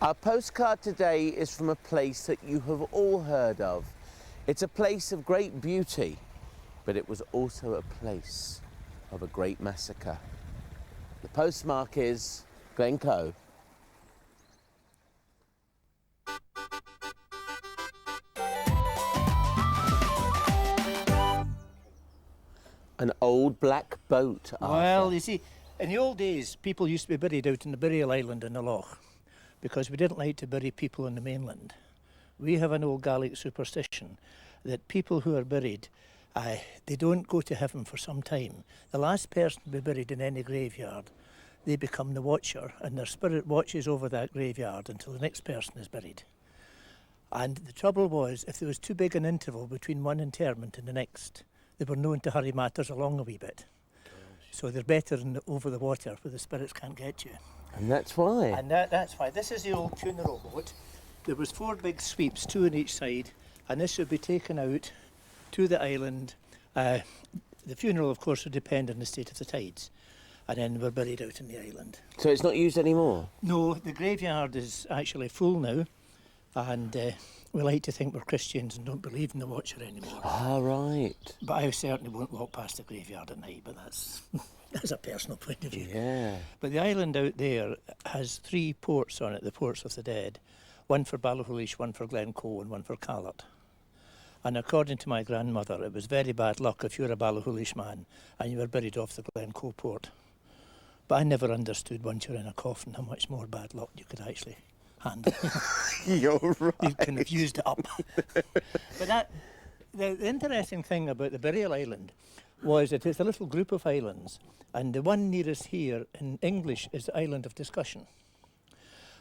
Our postcard today is from a place that you have all heard of. It's a place of great beauty, but it was also a place of a great massacre. The postmark is Glencoe. An old black boat, Arthur. Well, you see, in the old days, people used to be buried out in the burial island in the loch because we didn't like to bury people on the mainland. We have an old Gaelic superstition that people who are buried, they don't go to heaven for some time. The last person to be buried in any graveyard, they become the watcher, and their spirit watches over that graveyard until the next person is buried. And the trouble was, if there was too big an interval between one interment and the next, they were known to hurry matters along a wee bit. So they're better over the water where the spirits can't get you. And that's why. And that's why. This is the old funeral boat. There was 4 big sweeps, 2 on each side, and this would be taken out to the island. The funeral, of course, would depend on the state of the tides, and then we're buried out in the island. So it's not used anymore? No, the graveyard is actually full now, and we like to think we're Christians and don't believe in the watcher anymore. Ah, right. But I certainly won't walk past the graveyard at night, but that's a personal point of view. Yeah. But the island out there has 3 ports on it, the ports of the dead. One for Argyllshire, one for Glencoe and one for Callart. And according to my grandmother, it was very bad luck if you're a Argyllshire man and you were buried off the Glencoe port. But I never understood once you're in a coffin how much more bad luck you could actually handle. You're right. You kind of used it up. But the interesting thing about the burial island was that it's a little group of islands, and the one nearest here in English is the island of discussion.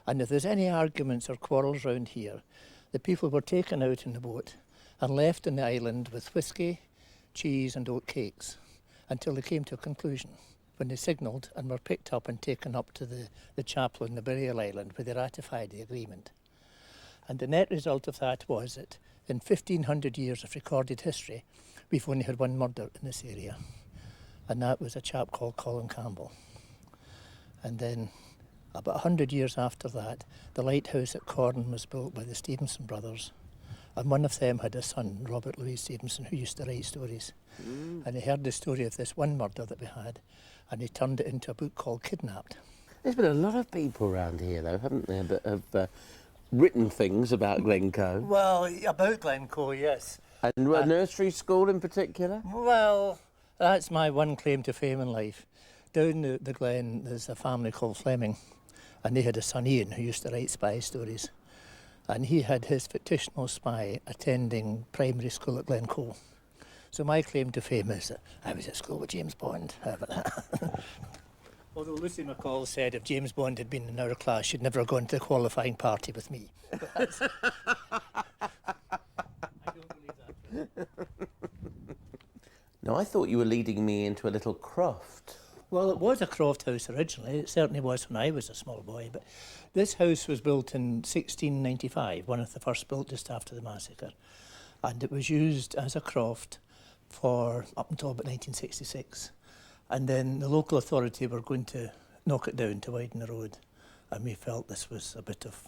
And if there's any arguments or quarrels round here, the people were taken out in the boat and left on the island with whiskey, cheese and oat cakes until they came to a conclusion, when they signalled and were picked up and taken up to the chapel in the burial island where they ratified the agreement. And the net result of that was that in 1,500 years of recorded history, we've only had 1 murder in this area. And that was a chap called Colin Campbell. And then about 100 years after that, the lighthouse at Corn was built by the Stevenson brothers. And one of them had a son, Robert Louis Stevenson, who used to write stories. And he heard the story of this one murder that we had, and he turned it into a book called Kidnapped. There's been a lot of people around here, though, haven't there, that have written things about Glencoe. Well, about Glencoe, yes. And a nursery school in particular? Well, that's my one claim to fame in life. Down the Glen, there's a family called Fleming, and they had a son, Ian, who used to write spy stories. And he had his fictional spy attending primary school at Glencoe. So my claim to fame is that I was at school with James Bond. Although Lucy McCall said if James Bond had been in our class, she'd never have gone to the qualifying party with me. I don't believe that. Now, I thought you were leading me into a little croft. Well, it was a croft house originally. It certainly was when I was a small boy. But this house was built in 1695, one of the first built just after the massacre. And it was used as a croft for up until about 1966. And then the local authority were going to knock it down to widen the road. And we felt this was a bit of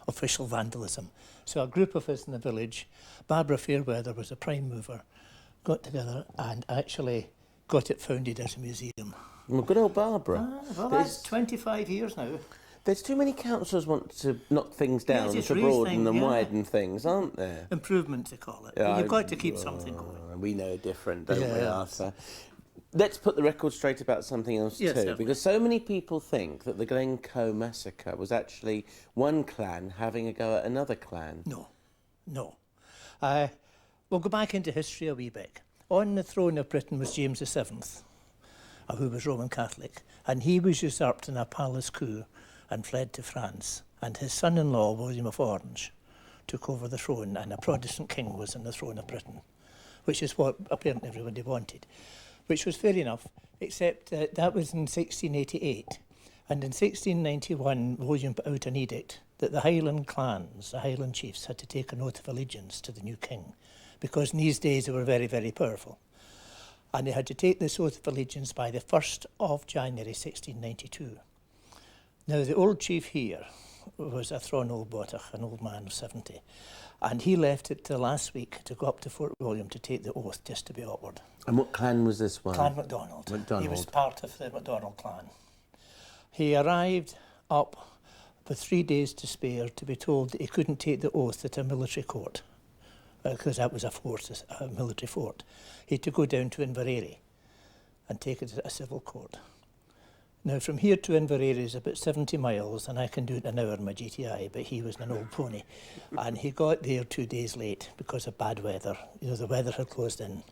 official vandalism. So a group of us in the village, Barbara Fairweather was a prime mover, got together and actually got it founded as a museum. Well, good old Barbara. Well, that's 25 years now. There's too many councillors want to knock things down, just to broaden and yeah. widen things, aren't there? Improvement, they call it. Yeah, You've got to keep something going. We know different, don't we, Yeah. Arthur? Let's put the record straight about something else Yes, too, certainly. because so many people think that the Glencoe massacre was actually one clan having a go at another clan. No. We'll go back into history a wee bit. On the throne of Britain was James VII, who was Roman Catholic, and he was usurped in a palace coup and fled to France. And his son-in-law, William of Orange, took over the throne, and a Protestant king was on the throne of Britain, which is what apparently everybody wanted, which was fair enough, except that was in 1688. And in 1691, William put out an edict that the Highland clans, the Highland chiefs, had to take an oath of allegiance to the new king, because in these days they were very, very powerful. And they had to take this oath of allegiance by the 1st of January 1692. Now, the old chief here was a thrawn old botach, an old man of 70. And he left it till last week to go up to Fort William to take the oath, just to be awkward. And what clan was this one? Clan MacDonald. MacDonald. He was part of the MacDonald clan. He arrived up with 3 days to spare to be told that he couldn't take the oath at a military court, because that was a fort, a military fort. He had to go down to Inverary and take it at a civil court. Now, from here to Inverary is about 70 miles, and I can do it in an hour in my GTI, but he was an old pony. And he got there 2 days late because of bad weather. You know, the weather had closed in.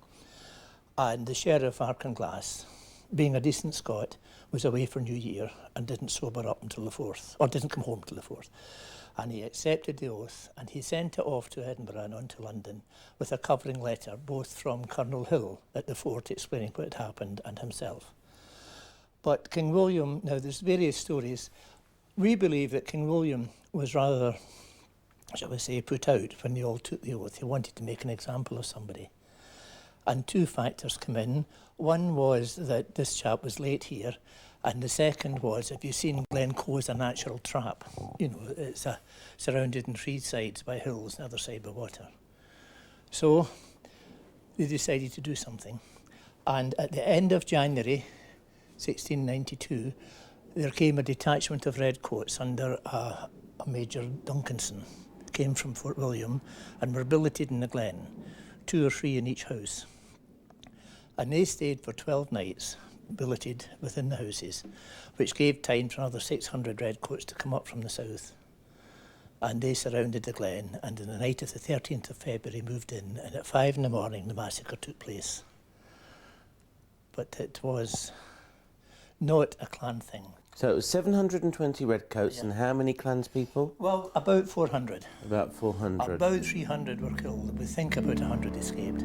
And the Sheriff, Argyllshire, being a decent Scot, was away for New Year and didn't sober up until the 4th, or didn't come home till the 4th. And he accepted the oath, and he sent it off to Edinburgh and on to London with a covering letter, both from Colonel Hill at the fort explaining what had happened and himself. But King William, now there's various stories. We believe that King William was rather, shall we say, put out when they all took the oath. He wanted to make an example of somebody. And 2 factors come in. One was that this chap was late here, and the second was, if you've seen Glencoe as a natural trap, you know, it's surrounded in 3 sides by hills, the other side by water. So they decided to do something. And at the end of January 1692, there came a detachment of redcoats under a Major Duncanson, came from Fort William and were billeted in the glen, 2 or 3 in each house. And they stayed for 12 nights, billeted within the houses, which gave time for another 600 redcoats to come up from the south. And they surrounded the glen, and in the night of the 13th of February moved in, and at 5 in the morning the massacre took place. But it was not a clan thing. So it was 720 redcoats, Yeah. and how many clanspeople? Well, about 400. About 400. About 300 were killed. We think about 100 escaped.